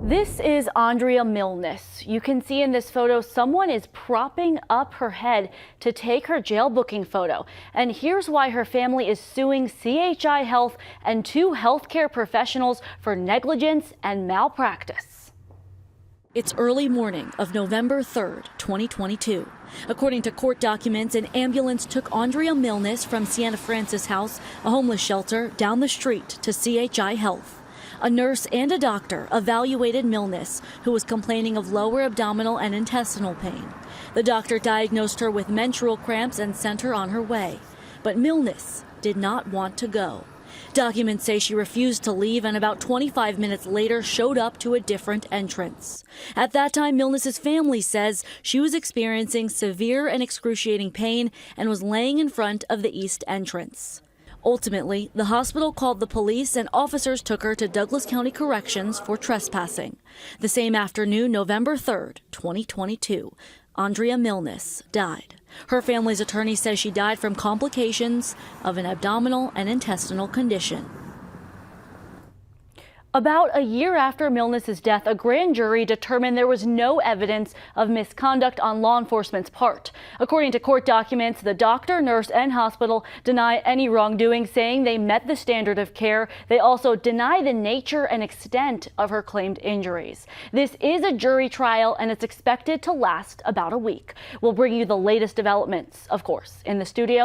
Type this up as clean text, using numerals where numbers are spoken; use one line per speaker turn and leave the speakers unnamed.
This is Andrea Milnes. You can see in this photo someone is propping up her head to take her jail booking photo. And here's why her family is suing CHI Health and two healthcare professionals for negligence and malpractice. It's early morning of November 3rd, 2022. According to court documents, an ambulance took Andrea Milnes from Sienna Francis House, a homeless shelter, down the street to CHI Health. A nurse and a doctor evaluated Milnes, who was complaining of lower abdominal and intestinal pain. The doctor diagnosed her with menstrual cramps and sent her on her way. But Milnes did not want to go. Documents say she refused to leave and about 25 minutes later showed up to a different entrance. At that time, Milnes' family says she was experiencing severe and excruciating pain and was laying in front of the east entrance. Ultimately, the hospital called the police and officers took her to Douglas County Corrections for trespassing. The same afternoon, November 3rd, 2022, Andrea Milnes died. Her family's attorney says she died from complications of an abdominal and intestinal condition. About a year after Milnes' death, a grand jury determined there was no evidence of misconduct on law enforcement's part. According to court documents, the doctor, nurse, and hospital deny any wrongdoing, saying they met the standard of care. They also deny the nature and extent of her claimed injuries. This is a jury trial, and it's expected to last about a week. We'll bring you the latest developments, of course. In the studio,